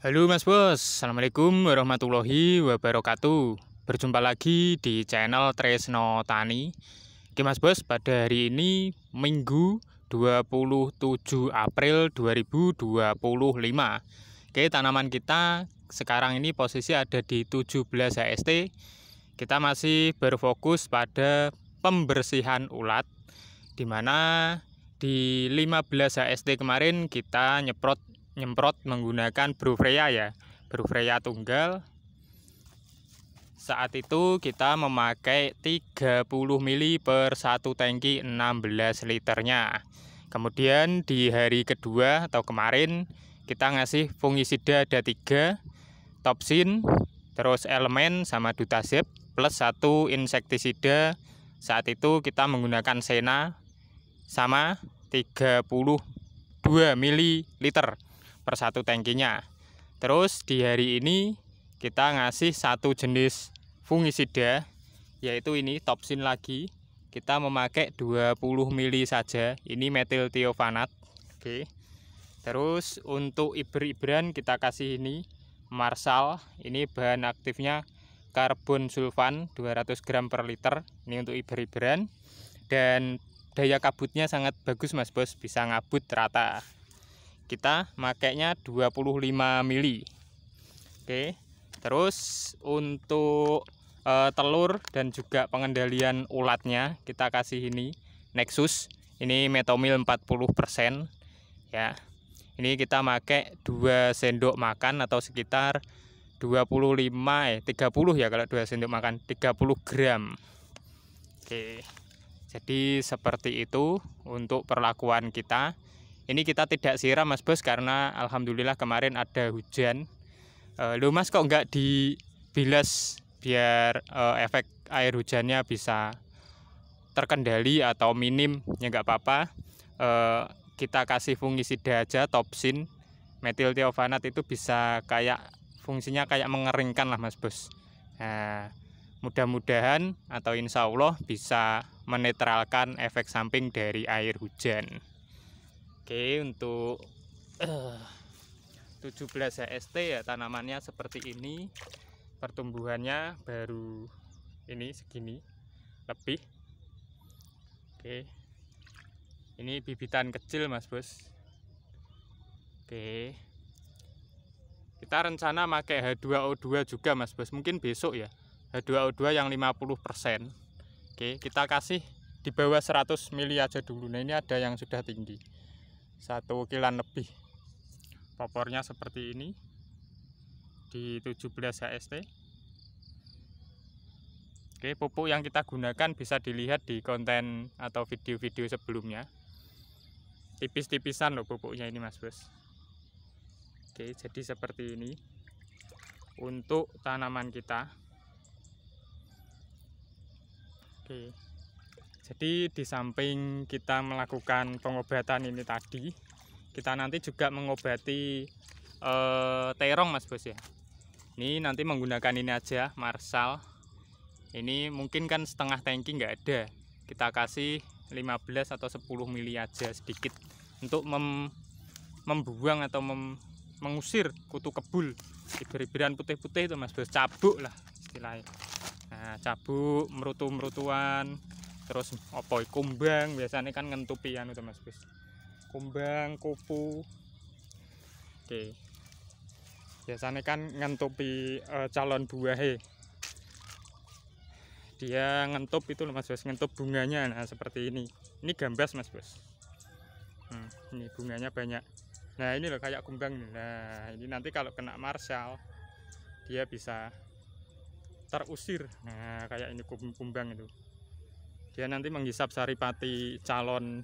Halo Mas Bos, Assalamualaikum warahmatullahi wabarakatuh. Berjumpa lagi di channel Tresno Tani. Oke Mas Bos, pada hari ini Minggu 27 April 2025. Oke, tanaman kita sekarang ini posisi ada di 17 HST. Kita masih berfokus pada pembersihan ulat, di mana di 15 HST kemarin kita nyemprot menggunakan Brufreya ya, Brufreya tunggal. Saat itu kita memakai 30 mili per satu tangki 16 liternya. Kemudian di hari kedua atau kemarin kita ngasih fungisida ada 3, Topsin, terus Elemen sama Dutasep plus 1 insektisida. Saat itu kita menggunakan Sena sama 32 ml per satu tangkinya. Terus di hari ini kita ngasih satu jenis fungisida, yaitu ini Topsin lagi. Kita memakai 20 mili saja. Ini metil thiofanat. Oke. Terus untuk iber-iberan kita kasih ini Marshall. Ini bahan aktifnya karbon sulfan 200 gram per liter. Ini untuk iber-iberan. Dan daya kabutnya sangat bagus Mas Bos, bisa ngabut rata. Kita makainya 25 mili. Oke. Terus untuk telur dan juga pengendalian ulatnya kita kasih ini Nexus. Ini metomil 40% ya. Ini kita pakai 2 sendok makan atau sekitar 30 ya, kalau 2 sendok makan 30 gram. Oke. Jadi seperti itu untuk perlakuan kita. Ini kita tidak siram Mas Bos karena alhamdulillah kemarin ada hujan. Loh Mas, kok nggak dibilas biar efek air hujannya bisa terkendali atau minim? Ya nggak apa-apa. Kita kasih fungisida aja, Topsin, metil thiofanat itu bisa kayak fungsinya kayak mengeringkan lah Mas Bos. Nah, mudah-mudahan atau insya Allah bisa menetralkan efek samping dari air hujan. Oke, untuk 17 HST ya tanamannya seperti ini. Pertumbuhannya baru ini segini lebih. Oke. Ini bibitan kecil Mas Bos. Oke. Kita rencana pakai H2O2 juga Mas Bos. Mungkin besok ya. H2O2 yang 50%. Oke, kita kasih di bawah 100 mili aja dulu. Nah, ini ada yang sudah tinggi. 1 kilan lebih. Popornya seperti ini di 17 HST. Oke, pupuk yang kita gunakan bisa dilihat di konten atau video-video sebelumnya. Tipis-tipisan loh pupuknya ini Mas Bos. Oke, jadi seperti ini untuk tanaman kita. Oke. Jadi di samping kita melakukan pengobatan ini tadi, kita nanti juga mengobati terong Mas Bos ya. Ini nanti menggunakan ini aja, Marshall. Ini mungkin kan setengah tangki nggak ada. Kita kasih 15 atau 10 mili aja sedikit untuk membuang atau mengusir kutu kebul. Iber-iberan putih-putih itu Mas Bos, cabuk lah istilahnya. Nah, cabuk, merutu-merutuan. Terus apa kumbang biasanya kan ngentupi anu Mas Bos. Kumbang, kupu. Oke. Biasanya kan ngentupi calon buahnya. Dia ngentup itu loh Mas Bos, ngentup bunganya. Nah, seperti ini. Ini gambas Mas Bos. Ini bunganya banyak. Nah, ini loh kayak kumbang. Nah, ini nanti kalau kena Marshall dia bisa terusir. Nah, kayak ini kumbang itu. Dia nanti menghisap saripati calon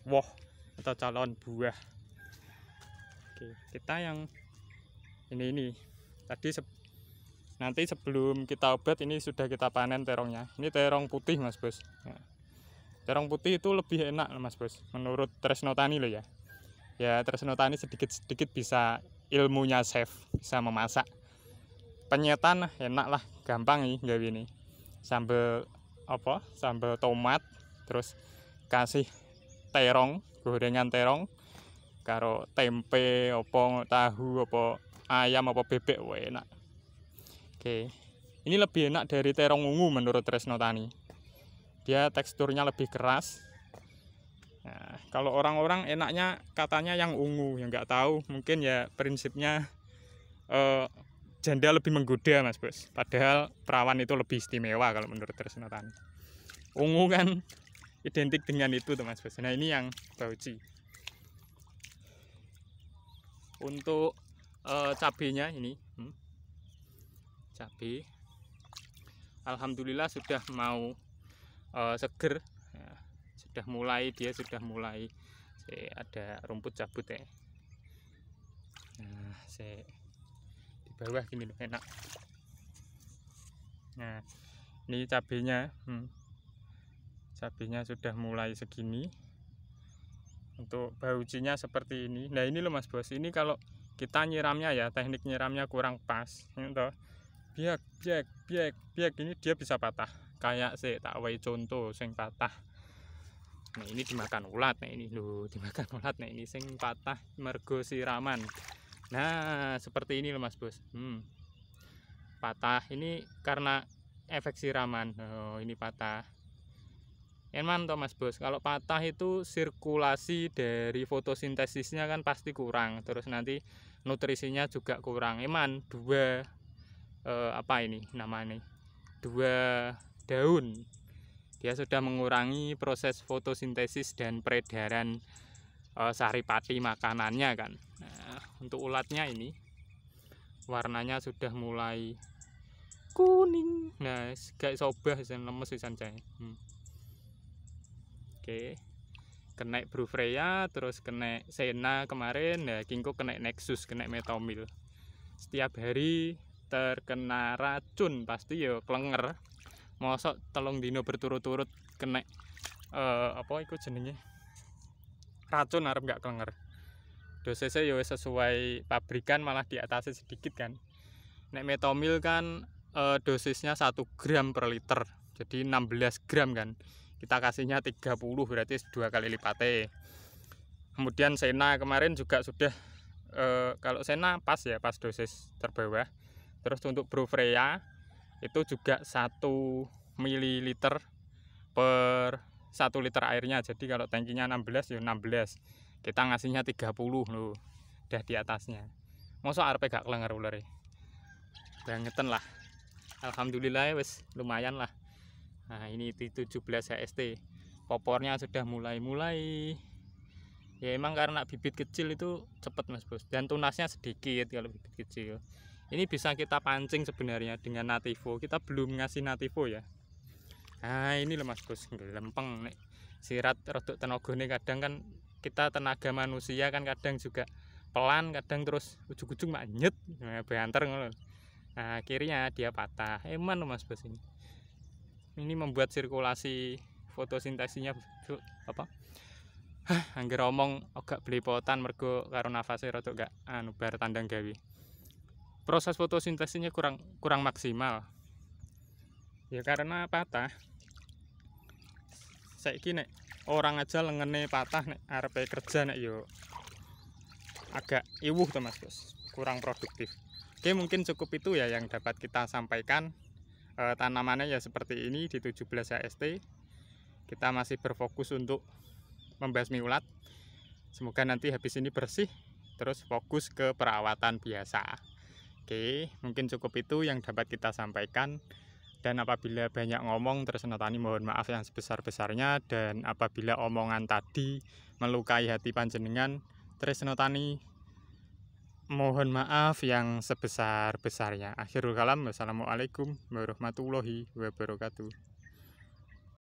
woh atau calon buah. Oke, kita yang ini tadi nanti sebelum kita obat ini sudah kita panen terongnya. Ini terong putih Mas Bos. Nah, terong putih itu lebih enak Mas Bos menurut Tresno Tani loh ya. Ya Tresno Tani sedikit-sedikit bisa ilmunya chef, bisa memasak. Penyetan enak lah, gampang nih gawe ini. Sambal tomat, terus kasih terong, gorengan terong karo tempe opo tahu opo ayam apa bebek, wah enak. Oke, ini lebih enak dari terong ungu menurut Tresno Tani. Dia teksturnya lebih keras. Nah, kalau orang-orang enaknya katanya yang ungu, yang nggak tahu, mungkin ya prinsipnya janda lebih menggoda Mas Bos. Padahal perawan itu lebih istimewa kalau menurut Tresno Tani. Ungu kan identik dengan itu tuh Mas Bos. Nah ini yang bauci. Untuk cabenya ini, cabai, alhamdulillah sudah mau seger. Dia sudah mulai ada rumput cabut ya. Nah, di bawah gini loh, enak. Nah, ini cabenya, cabenya sudah mulai segini. Untuk baucinya seperti ini. Nah, ini loh Mas Bos. Ini kalau kita nyiramnya ya, teknik nyiramnya kurang pas. Biak ini dia bisa patah. Kayak tak wae contoh sing patah. Nah ini dimakan ulat, nah ini loh dimakan ulat, nah ini sing patah mergo siraman. Nah seperti ini loh Mas Bos. Patah ini karena efek siraman. Oh ini patah. Eman toh Mas Bos, kalau patah itu sirkulasi dari fotosintesisnya kan pasti kurang. Terus nanti nutrisinya juga kurang. Eman dua apa ini namanya? Dua daun. Dia sudah mengurangi proses fotosintesis dan peredaran saripati makanannya kan. Nah, untuk ulatnya ini warnanya sudah mulai kuning. Nah, gak sobah isan lemes isan cai. Oke. Kena Brufreya, terus kena Sena kemarin, nah kingko kena Nexus, kena Metomil. Setiap hari terkena racun pasti ya klenger. Mosok telung dino berturut-turut kena apa iku jenenge racun arep gak klenger. Dosisnya ya sesuai pabrikan, malah di atasnya sedikit kan. Nek Metomil kan dosisnya 1 gram per liter, jadi 16 gram kan. Kita kasihnya 30, berarti 2 kali lipatnya. Kemudian Sena kemarin juga sudah kalau Sena pas ya, pas dosis terbawah. Terus untuk Brufreya itu juga 1 ml per 1 liter airnya. Jadi kalau tangkinya 16 ya 16. Kita ngasihnya 30 loh. Udah di atasnya. Mosok arepe gak klenger ulere. Bangetan lah. Alhamdulillah wis lumayan lah. Nah, ini di 17 HST. Popornya sudah mulai. Ya emang karena bibit kecil itu cepet Mas Bos. Dan tunasnya sedikit kalau bibit kecil. Ini bisa kita pancing sebenarnya dengan Nativo. Kita belum ngasih Nativo ya. Nah ini loh Mas Bos, lempeng nih. Sirat rodok tenagane kadang kan kita tenaga manusia kan kadang juga pelan, kadang terus ujung-ujung manyet, banter ngono. Nah akhirnya dia patah. Eman loh Mas Bos ini. Ini membuat sirkulasi fotosintesinya apa? Angger omong agak belepotan mergo karo nafase rodok gak bar tandang gawe. Proses fotosintesisnya kurang maksimal ya karena patah. Saiki nek orang aja lengene patah nek arepe kerja nek yo agak iwuh to Mas Bos, kurang produktif. Oke mungkin cukup itu ya yang dapat kita sampaikan. Tanamannya ya seperti ini di 17 HST. Kita masih berfokus untuk membasmi ulat. Semoga nanti habis ini bersih terus fokus ke perawatan biasa. Oke, mungkin cukup itu yang dapat kita sampaikan. Dan apabila banyak ngomong, Tresno Tani mohon maaf yang sebesar-besarnya. Dan apabila omongan tadi melukai hati panjenengan, Tresno Tani mohon maaf yang sebesar-besarnya. Akhirul kalam, wassalamualaikum warahmatullahi wabarakatuh.